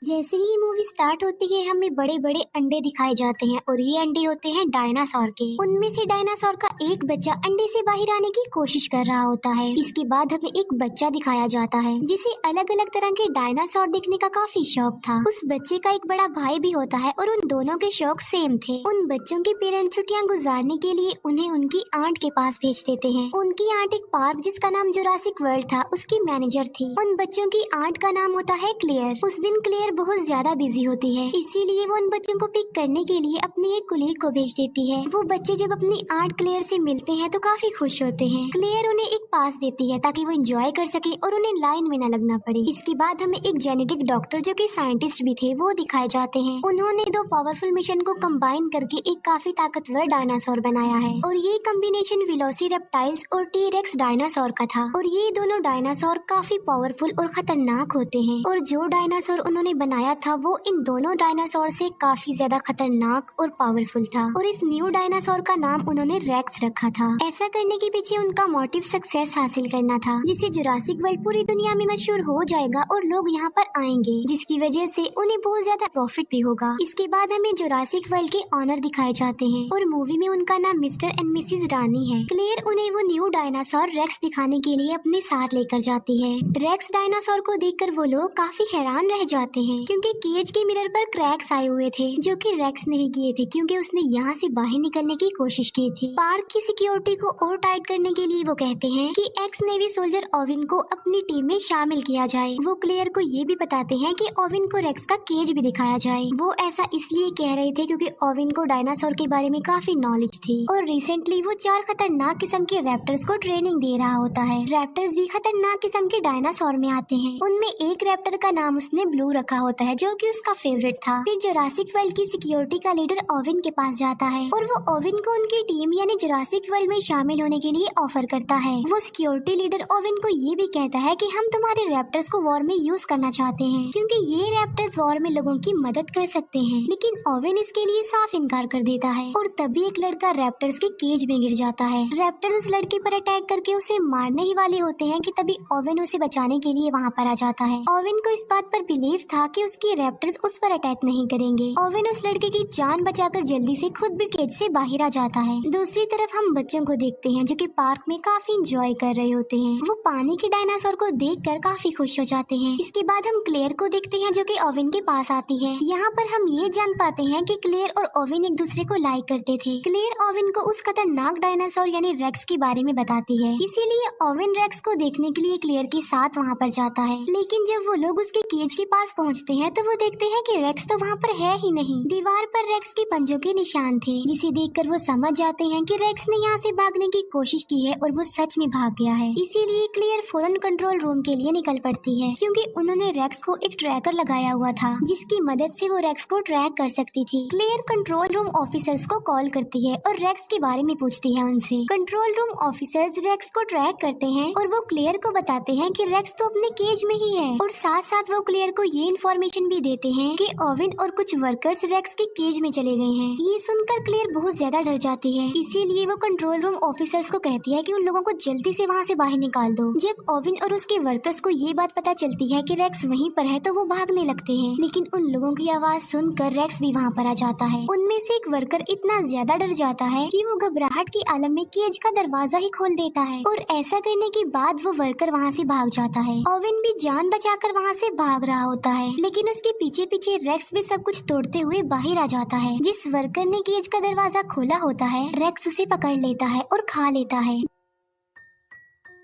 जैसे ही movie start होती है हमें बड़े बड़े अंडे दिखाए जाते हैं और ये अंडे होते हैं डायनासोर के। उनमें से डायनासोर का एक बच्चा अंडे से बाहर आने की कोशिश कर रहा होता है। इसके बाद हमें एक बच्चा दिखाया जाता है जिसे अलग अलग तरह के डायनासोर देखने का काफी शौक था। उस बच्चे का एक बड़ा भाई भी होता है और उन दोनों के शौक सेम थे। उन बच्चों के पेरेंट्स छुट्टियां गुजारने के लिए उन्हें उनकी आंट के पास भेज देते हैं। उनकी आंट एक पार्क जिसका नाम जुरासिक वर्ल्ड था उसकी मैनेजर थी। उन बच्चों की आंट का नाम होता है क्लेयर। उस दिन क्लेयर बहुत ज्यादा बिजी होती है, इसीलिए वो उन बच्चों को पिक करने के लिए अपनी एक कुलीग को भेज देती है। वो बच्चे जब अपनी आंट क्लेयर से मिलते हैं तो काफी खुश होते हैं। क्लेयर उन्हें एक पास देती है ताकि वो एंजॉय कर सके और उन्हें लाइन में न लगना पड़े। इसके बाद हमें एक जेनेटिक डॉक्टर जो कि साइंटिस्ट भी थे वो दिखाए जाते हैं। उन्होंने दो पावरफुल मिशन को कंबाइन करके एक काफी ताकतवर डायनासोर बनाया है और ये कम्बिनेशन वेलोसिरेप्टाइल्स और टी-रेक्स डायनासोर का था। और ये दोनों डायनासोर काफी पावरफुल और खतरनाक होते हैं और जो डायनासोर उन्होंने बनाया था वो इन दोनों डायनासोर से काफी ज्यादा खतरनाक और पावरफुल था और इस न्यू डायनासोर का नाम उन्होंने रेक्स रखा था। ऐसा करने के पीछे उनका मोटिव सक्सेस हासिल करना था, जिससे जुरासिक वर्ल्ड पूरी दुनिया में मशहूर हो जाएगा और लोग यहाँ पर आएंगे, जिसकी वजह से उन्हें बहुत ज्यादा प्रॉफिट भी होगा। इसके बाद हमें जुरासिक वर्ल्ड के ऑनर दिखाए जाते हैं और मूवी में उनका नाम मिस्टर एंड मिसेस रानी है। क्लेयर उन्हें वो न्यू डायनासोर रेक्स दिखाने के लिए अपने साथ लेकर जाती है। रेक्स डायनासोर को देखकर वो लोग काफी हैरान रह जाते हैं क्योंकि केज के मिरर पर क्रैक्स आए हुए थे जो कि रेक्स नहीं किए थे क्योंकि उसने यहाँ से बाहर निकलने की कोशिश की थी। पार्क की सिक्योरिटी को और टाइट करने के लिए वो कहते हैं कि एक्स नेवी सोल्जर ओविन को अपनी टीम में शामिल किया जाए। वो क्लेयर को ये भी बताते हैं कि ओविन को रेक्स का केज भी दिखाया जाए। वो ऐसा इसलिए कह रहे थे क्योंकि ओविन को डायनासोर के बारे में काफी नॉलेज थी और रिसेंटली वो 4 खतरनाक किस्म के रैप्टर्स को ट्रेनिंग दे रहा होता है। रैप्टर्स भी खतरनाक किस्म के डायनासोर में आते हैं। उनमें एक रैप्टर का नाम उसने ब्लू रखा होता है जो कि उसका फेवरेट था। फिर जुरासिक वर्ल्ड की सिक्योरिटी का लीडर ओविन के पास जाता है और वो ओविन को उनकी टीम यानी जुरासिक वर्ल्ड में शामिल होने के लिए ऑफर करता है। वो सिक्योरिटी लीडर ओविन को ये भी कहता है कि हम तुम्हारे रैप्टर्स को वॉर में यूज करना चाहते हैं क्योंकि ये रैप्टर्स वॉर में लोगों की मदद कर सकते हैं। लेकिन ओविन इसके लिए साफ इनकार कर देता है और तभी एक लड़का रैप्टर्स के केज में गिर जाता है। रैप्टर उस लड़के पर अटैक करके उसे मारने ही वाले होते हैं कि तभी ओविन उसे बचाने के लिए वहाँ पर आ जाता है। ओविन को इस बात पर बिलीव था कि उसके रैप्टर्स उस पर अटैक नहीं करेंगे। ओविन उस लड़के की जान बचाकर जल्दी से खुद भी केज से बाहर आ जाता है। दूसरी तरफ हम बच्चों को देखते हैं जो कि पार्क में काफी इंजॉय कर रहे होते हैं। वो पानी के डायनासोर को देखकर काफी खुश हो जाते हैं। इसके बाद हम क्लेयर को देखते हैं जो कि ओविन के पास आती है। यहाँ पर हम ये जान पाते हैं कि क्लेयर और ओविन एक दूसरे को लाइक करते थे। क्लेयर ओविन को उस खतरनाक डायनासोर यानी रेक्स के बारे में बताती है, इसीलिए ओविन रेक्स को देखने के लिए क्लेयर के साथ वहाँ पर जाता है। लेकिन जब वो लोग उसके केज के पास पहुँचते हैं तो वो देखते हैं कि रेक्स तो वहाँ पर है ही नहीं। दीवार पर रेक्स के पंजों के निशान थे, जिसे देखकर वो समझ जाते हैं कि रेक्स ने यहाँ से भागने की कोशिश की है और वो सच में भाग गया है। इसीलिए क्लेयर फौरन कंट्रोल रूम के लिए निकल पड़ती है क्योंकि उन्होंने रेक्स को एक ट्रैकर लगाया हुआ था जिसकी मदद से वो रेक्स को ट्रैक कर सकती थी। क्लेयर कंट्रोल रूम ऑफिसर्स को कॉल करती है और रेक्स के बारे में पूछती है उनसे। कंट्रोल रूम ऑफिसर्स रेक्स को ट्रैक करते हैं और वो क्लेयर को बताते हैं कि रेक्स तो अपने केज में ही है और साथ साथ वो क्लेयर को ये इन्फॉर्मेशन भी देते हैं कि ओविन और कुछ वर्कर्स रेक्स के केज में चले गए हैं। ये सुनकर क्लेयर बहुत ज्यादा डर जाती है, इसीलिए वो कंट्रोल रूम ऑफिसर्स को कहती है कि उन लोगों को जल्दी से वहाँ से बाहर निकाल दो। जब ओविन और उसके वर्कर्स को ये बात पता चलती है कि रेक्स वहीं पर है तो वो भागने लगते हैं, लेकिन उन लोगों की आवाज सुनकर रेक्स भी वहाँ पर आ जाता है। उनमें से एक वर्कर इतना ज्यादा डर जाता है कि वो घबराहट के आलम में केज का दरवाजा ही खोल देता है और ऐसा करने के बाद वो वर्कर वहाँ से भाग जाता है। ओविन भी जान बचाकर वहाँ से भाग रहा होता है, लेकिन उसके पीछे पीछे रेक्स भी सब कुछ तोड़ते हुए बाहर आ जाता है। जिस वर्कर ने केज का दरवाजा खोला होता है रेक्स उसे पकड़ लेता है और खा लेता है।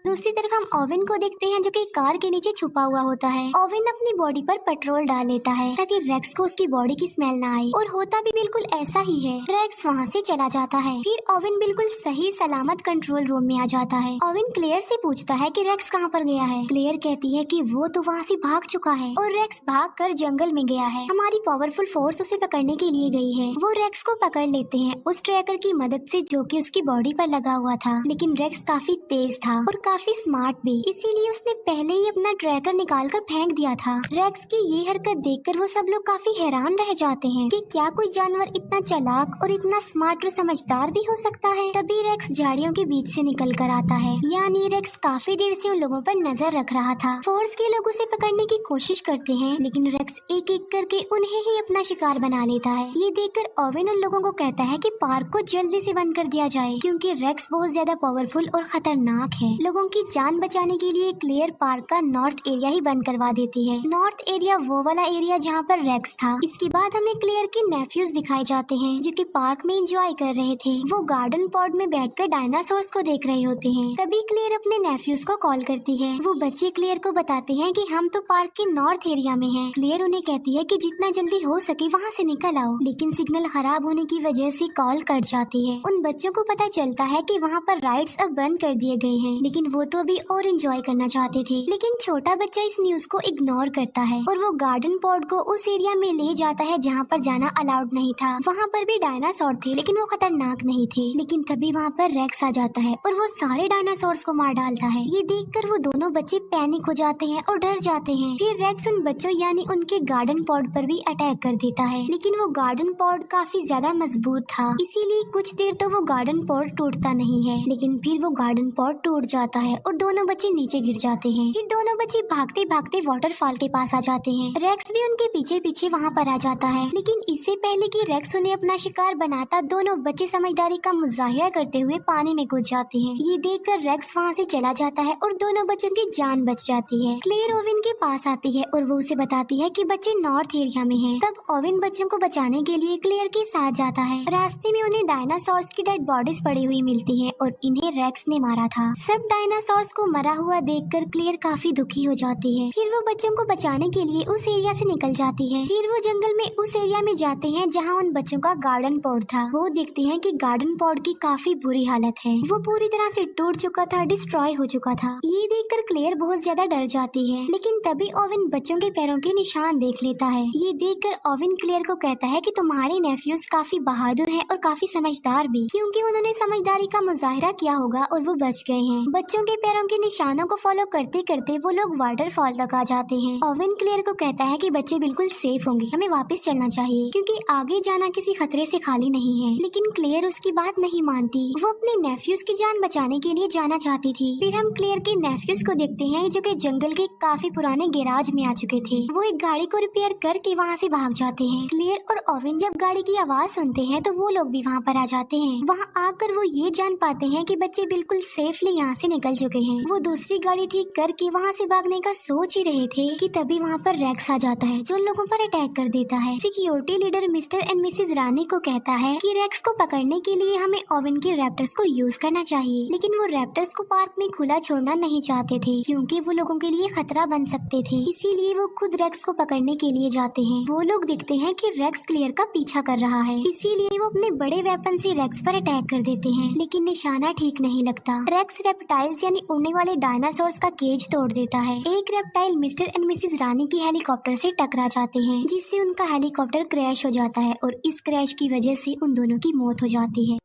दूसरी तरफ हम ओविन को देखते हैं जो कि कार के नीचे छुपा हुआ होता है। ओविन अपनी बॉडी पर पेट्रोल डाल लेता है ताकि रेक्स को उसकी बॉडी की स्मेल ना आए और होता भी बिल्कुल ऐसा ही है। रेक्स वहाँ से चला जाता है। फिर ओविन बिल्कुल सही सलामत कंट्रोल रूम में आ जाता है। ओविन क्लेयर से पूछता है कि रेक्स कहाँ पर गया है। क्लेयर कहती है कि वो तो वहाँ से भाग चुका है और रेक्स भाग कर जंगल में गया है। हमारी पावरफुल फोर्स उसे पकड़ने के लिए गई है। वो रेक्स को पकड़ लेते हैं उस ट्रैकर की मदद से जो कि उसकी बॉडी पर लगा हुआ था, लेकिन रेक्स काफी तेज था और काफी स्मार्ट भी, इसीलिए उसने पहले ही अपना ट्रैकर निकालकर फेंक दिया था। रेक्स की ये हरकत देखकर वो सब लोग काफी हैरान रह जाते हैं कि क्या कोई जानवर इतना चालाक और इतना स्मार्ट और समझदार भी हो सकता है। तभी रेक्स झाड़ियों के बीच से निकल कर आता है, यानी रेक्स काफी देर से उन लोगों पर नजर रख रहा था। फोर्स के लोग उसे पकड़ने की कोशिश करते हैं, लेकिन रेक्स एक एक करके उन्हें ही अपना शिकार बना लेता है। ये देखकर ओवेन उन लोगों को कहता है कि पार्क को जल्दी से बंद कर दिया जाए, क्योंकि रेक्स बहुत ज्यादा पावरफुल और खतरनाक है। लोगों की जान बचाने के लिए क्लेयर पार्क का नॉर्थ एरिया ही बंद करवा देती है। नॉर्थ एरिया वो वाला एरिया जहाँ पर रेक्स था। इसके बाद हमें क्लेयर के नेफ्यूज दिखाए जाते हैं, जो कि पार्क में एंजॉय कर रहे थे। वो गार्डन पॉड में बैठकर डायनासोर्स को देख रहे होते हैं। तभी क्लेयर अपने नेफ्यूज को कॉल करती है। वो बच्चे क्लेयर को बताते हैं कि हम तो पार्क के नॉर्थ एरिया में हैं। क्लेयर उन्हें कहती है कि जितना जल्दी हो सके वहाँ से निकल आओ, लेकिन सिग्नल खराब होने की वजह से कॉल कट जाती है। उन बच्चों को पता चलता है कि वहाँ पर राइड्स अब बंद कर दिए गए हैं, लेकिन वो तो अभी और एंजॉय करना चाहते थे। लेकिन छोटा बच्चा इस न्यूज को इग्नोर करता है और वो गार्डन पॉड को उस एरिया में ले जाता है जहाँ पर जाना अलाउड नहीं था। वहाँ पर भी डायनासोर थे, लेकिन वो खतरनाक नहीं थे। लेकिन तभी वहाँ पर रेक्स आ जाता है और वो सारे डायनासोर्स को मार डालता है। ये देखकर वो दोनों बच्चे पैनिक हो जाते हैं और डर जाते हैं। फिर रेक्स उन बच्चों यानी उनके गार्डन पॉड पर भी अटैक कर देता है, लेकिन वो गार्डन पॉड काफी ज्यादा मजबूत था, इसीलिए कुछ देर तो वो गार्डन पॉड टूटता नहीं है। लेकिन फिर वो गार्डन पॉड टूट जाता है और दोनों बच्चे नीचे गिर जाते हैं। फिर दोनों बच्चे भागते भागते वाटरफॉल के पास आ जाते हैं। रेक्स भी उनके पीछे पीछे वहाँ पर आ जाता है, लेकिन इससे पहले कि रेक्स उन्हें अपना शिकार बनाता, दोनों बच्चे समझदारी का मुजाहिरा करते हुए पानी में कूद जाते हैं। ये देखकर रेक्स वहाँ से चला जाता है और दोनों बच्चों की जान बच जाती है। क्लेयर ओवेन के पास आती है और वो उसे बताती है कि बच्चे नॉर्थ एरिया में हैं। तब ओवेन बच्चों को बचाने के लिए क्लेयर के साथ जाता है। रास्ते में उन्हें डायनासोर्स की डेड बॉडीज पड़ी हुई मिलती है और इन्हें रेक्स ने मारा था। सब डायनासोर्स को मरा हुआ देखकर क्लेयर काफी दुखी हो जाती है। फिर वो बच्चों को बचाने के लिए उस एरिया से निकल जाती है। फिर वो जंगल में उस एरिया में जाते हैं जहाँ उन बच्चों का गार्डन पॉड था। वो देखते हैं कि गार्डन पॉड की काफी बुरी हालत है, वो पूरी तरह से टूट चुका था, डिस्ट्रॉय हो चुका था। ये देखकर क्लेयर बहुत ज्यादा डर जाती है, लेकिन तभी ओवेन बच्चों के पैरों के निशान देख लेता है। ये देखकर ओवेन क्लेयर को कहता है कि तुम्हारे नेफ्यूज काफी बहादुर हैं और काफी समझदार भी, क्योंकि उन्होंने समझदारी का मुजाहिरा किया होगा और वो बच गए हैं। बच्चों के पैरों के निशानों को फॉलो करते करते वो लोग वाटरफॉल तक आ जाते हैं। ओवेन क्लेयर को कहता है कि बच्चे बिल्कुल सेफ होंगे, हमें वापस चलना चाहिए, क्योंकि आगे जाना किसी खतरे से खाली नहीं है। लेकिन क्लेयर उसकी बात नहीं मानती। वो अपने नेफ्यूज की जान बचाने के लिए जाना चाहती थी। फिर हम क्लेयर के नेफ्यूज को देखते हैं, जो कि जंगल के काफी पुराने गैराज में आ चुके थे। वो एक गाड़ी को रिपेयर करके वहाँ से भाग जाते हैं। क्लेयर और ओवेन जब गाड़ी की आवाज सुनते हैं तो वो लोग भी वहाँ पर आ जाते हैं। वहाँ आकर वो ये जान पाते हैं कि बच्चे बिल्कुल सेफली यहाँ से निकल चुके हैं। वो दूसरी गाड़ी ठीक करके वहाँ से भागने का सोच ही रहे थे कि तभी वहाँ पर रेक्स आ जाता है, जो लोगों पर अटैक कर देता है। Security leader Mr and Mrs Rani को कहता है कि रेक्स को पकड़ने के लिए हमें ओवेन के रैप्टर्स को यूज करना चाहिए, लेकिन वो रैप्टर्स को पार्क में खुला छोड़ना नहीं चाहते थे, क्योंकि वो लोगों के लिए खतरा बन सकते थे। इसीलिए वो खुद रेक्स को पकड़ने के लिए जाते हैं। वो लोग देखते हैं कि रेक्स क्लेयर का पीछा कर रहा है, इसीलिए वो अपने बड़े वेपन से रेक्स पर अटैक कर देते हैं, लेकिन निशाना ठीक नहीं लगता। रेक्स रेप्टाइल्स यानी उड़ने वाले डायनासोर्स का केज तोड़ देता है। एक रेप्टाइल मिस्टर एंड मिसेस रानी की हेलीकॉप्टर से टकरा जाते हैं, जिससे उनका हेलीकॉप्टर क्रैश हो जाता है और इस क्रैश की वजह से उन दोनों की मौत हो जाती है।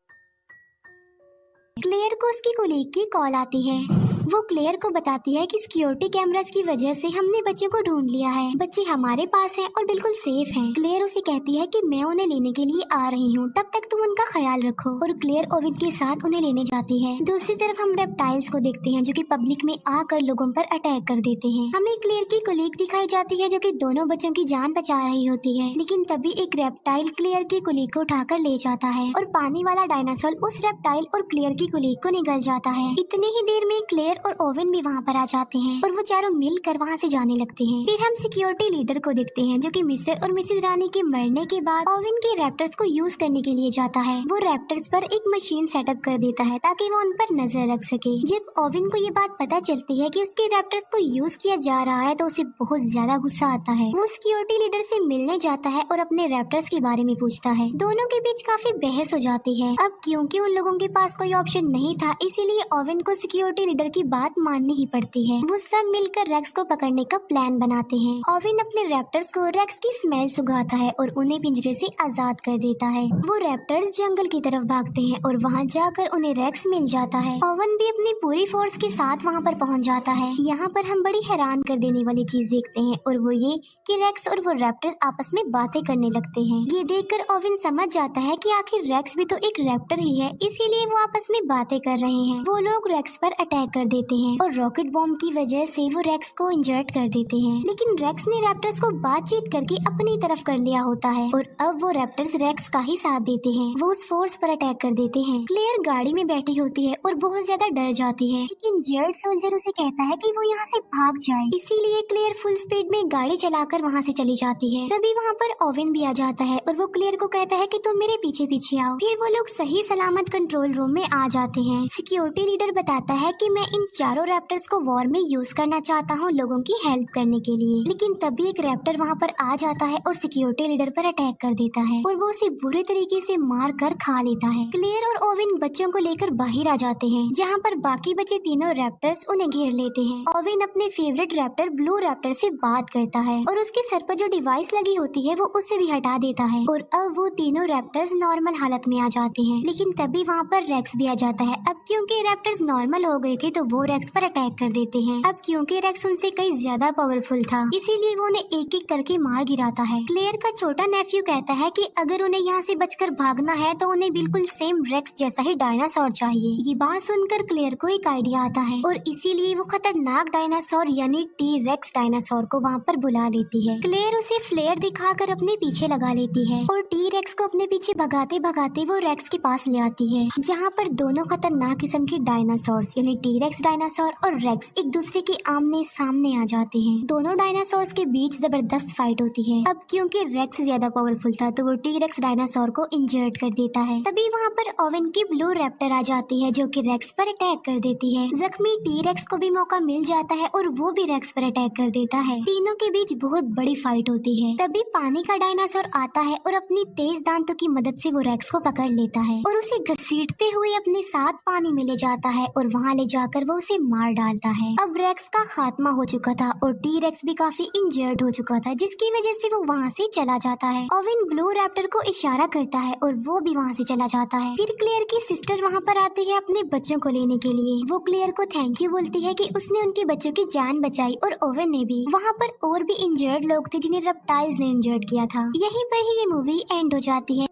क्लेयर को उसकी कोलीग की कॉल आती है। वो क्लेयर को बताती है कि सिक्योरिटी कैमरास की वजह से हमने बच्चों को ढूंढ लिया है, बच्चे हमारे पास हैं और बिल्कुल सेफ हैं। क्लेयर उसे कहती है कि मैं उन्हें लेने के लिए आ रही हूँ, तब तक तुम उनका ख्याल रखो, और क्लेयर ओवेन के साथ उन्हें लेने जाती है। दूसरी तरफ हम रेप्टाइल्स को देखते हैं, जो कि पब्लिक में आकर लोगों पर अटैक कर देते हैं। हमें क्लेयर की कोलीग दिखाई जाती है, जो कि दोनों बच्चों की जान बचा रही होती है, लेकिन तभी एक रेप्टाइल क्लेयर की कोलीग को उठाकर ले जाता है और पानी वाला डायनासोर उस रेप्टाइल और क्लेयर की कोलीग को निगल जाता है। इतनी ही देर में क्लेयर और ओवेन भी वहाँ पर आ जाते हैं और वो चारों मिलकर वहाँ से जाने लगते हैं। फिर हम सिक्योरिटी लीडर को देखते हैं, जो कि मिस्टर और मिसेस रानी के मरने के बाद ओवेन के रैप्टर्स को यूज करने के लिए जाता है। वो रैप्टर्स पर एक मशीन सेटअप कर देता है ताकि वो उन पर नजर रख सके। जब ओवेन को ये बात पता चलती है कि उसके रैप्टर्स को यूज किया जा रहा है तो उसे बहुत ज्यादा गुस्सा आता है। वो सिक्योरिटी लीडर से मिलने जाता है और अपने रैप्टर्स के बारे में पूछता है। दोनों के बीच काफी बहस हो जाती है। अब क्योंकि उन लोगों के पास कोई ऑप्शन नहीं था, इसीलिए ओवेन को सिक्योरिटी लीडर की बात माननी ही पड़ती है। वो सब मिलकर रेक्स को पकड़ने का प्लान बनाते हैं। ओवेन अपने रैप्टर्स को रेक्स की स्मेल सुंघाता है और उन्हें पिंजरे से आजाद कर देता है। वो रैप्टर्स जंगल की तरफ भागते हैं और वहाँ जाकर उन्हें रेक्स मिल जाता है। ओवेन भी अपनी पूरी फोर्स के साथ वहाँ पर पहुँच जाता है। यहाँ पर हम बड़ी हैरान कर देने वाली चीज देखते हैं और वो ये कि रेक्स और वो रैप्टर्स आपस में बातें करने लगते हैं। ये देखकर ओवेन समझ जाता है कि आखिर रेक्स भी तो एक रैप्टर ही है, इसीलिए वो आपस में बातें कर रहे हैं। वो लोग रेक्स पर अटैक कर देते हैं और रॉकेट बॉम्ब की वजह से वो रेक्स को इंजर्ड कर देते हैं। लेकिन रेक्स ने रैप्टर्स को बातचीत करके अपनी तरफ कर लिया होता है और अब वो रैप्टर्स रेक्स का ही साथ देते हैं। वो उस फोर्स पर अटैक कर देते हैं। क्लेयर गाड़ी में बैठी होती है और बहुत ज्यादा डर जाती है, लेकिन जेड सोल्जर उसे कहता है कि वो यहाँ से भाग जाए, इसीलिए क्लेयर फुल स्पीड में गाड़ी चलाकर वहाँ से चली जाती है। तभी वहाँ पर ओवेन भी आ जाता है और वो क्लेयर को कहता है कि तुम मेरे पीछे पीछे आओ। फिर वो लोग सही सलामत कंट्रोल रूम में आ जाते हैं। सिक्योरिटी लीडर बताता है कि मैं इन चारों रैप्टर्स को वॉर में यूज करना चाहता हूँ लोगों की हेल्प करने के लिए। लेकिन तभी एक रैप्टर वहाँ पर आ जाता है और सिक्योरिटी लीडर पर अटैक कर देता है और वो उसे बुरे तरीके से मार कर खा लेता है। क्लेयर और ओवेन बच्चों को लेकर बाहर आ जाते हैं, जहाँ पर बाकी बचे तीनों रैप्टर्स उन्हें घेर लेते हैं। ओवेन अपने फेवरेट रैप्टर ब्लू रैप्टर से बात करता है और उसके सर पर जो डिवाइस लगी होती है वो उसे भी हटा देता है और अब वो तीनों रैप्टर्स नॉर्मल हालत में आ जाते हैं। लेकिन तभी वहाँ पर रेक्स भी आ जाता है। अब क्योंकि रैप्टर्स नॉर्मल हो गए थे तो वो रेक्स पर अटैक कर देते हैं। अब क्योंकि रेक्स उनसे कई ज्यादा पावरफुल था, इसीलिए वो उन्हें एक एक करके मार गिराता है। क्लेयर का छोटा नेफ्यू कहता है कि अगर उन्हें यहाँ से बचकर भागना है तो उन्हें बिल्कुल सेम रेक्स जैसा ही डायनासोर चाहिए। ये बात सुनकर क्लेयर को एक आइडिया आता है और इसीलिए वो खतरनाक डायनासोर यानी टी रेक्स डायनासोर को वहाँ पर बुला लेती है। क्लेयर उसे फ्लेयर दिखाकर अपने पीछे लगा लेती है और टी रेक्स को अपने पीछे भगाते भगाते वो रेक्स के पास ले आती है, जहाँ पर दोनों खतरनाक किस्म के डायनासोर्स यानी टी रेक्स डायनासोर और रेक्स एक दूसरे के आमने सामने आ जाते हैं। दोनों डायनासोर्स के बीच जबरदस्त फाइट होती है। अब क्योंकि रेक्स ज्यादा पावरफुल था तो वो टी रेक्स डायनासोर को इंजर्ड कर देता है। तभी वहाँ पर ओवेन की ब्लू रैप्टर आ जाती है जो कि रेक्स पर अटैक कर देती है। जख्मी टी रेक्स को भी मौका मिल जाता है और वो भी रेक्स पर अटैक कर देता है। तीनों के बीच बहुत बड़ी फाइट होती है। तभी पानी का डायनासोर आता है और अपनी तेज दांतों की मदद से वो रेक्स को पकड़ लेता है और उसे घसीटते हुए अपने साथ पानी में ले जाता है और वहाँ ले जाकर वो उसे मार डालता है। अब रेक्स का खात्मा हो चुका था और टी रेक्स भी काफी इंजर्ड हो चुका था, जिसकी वजह से वो वहाँ से चला जाता है। ओवेन ब्लू रैप्टर को इशारा करता है और वो भी वहाँ से चला जाता है। फिर क्लेयर की सिस्टर वहाँ पर आती है अपने बच्चों को लेने के लिए। वो क्लेयर को थैंक यू बोलती है कि उसने उनके बच्चों की जान बचाई और ओवेन ने भी। वहाँ पर और भी इंजर्ड लोग थे जिन्हें रेप्टाइल्स ने इंजर्ड किया था। यहीं पर ही ये मूवी एंड हो जाती है।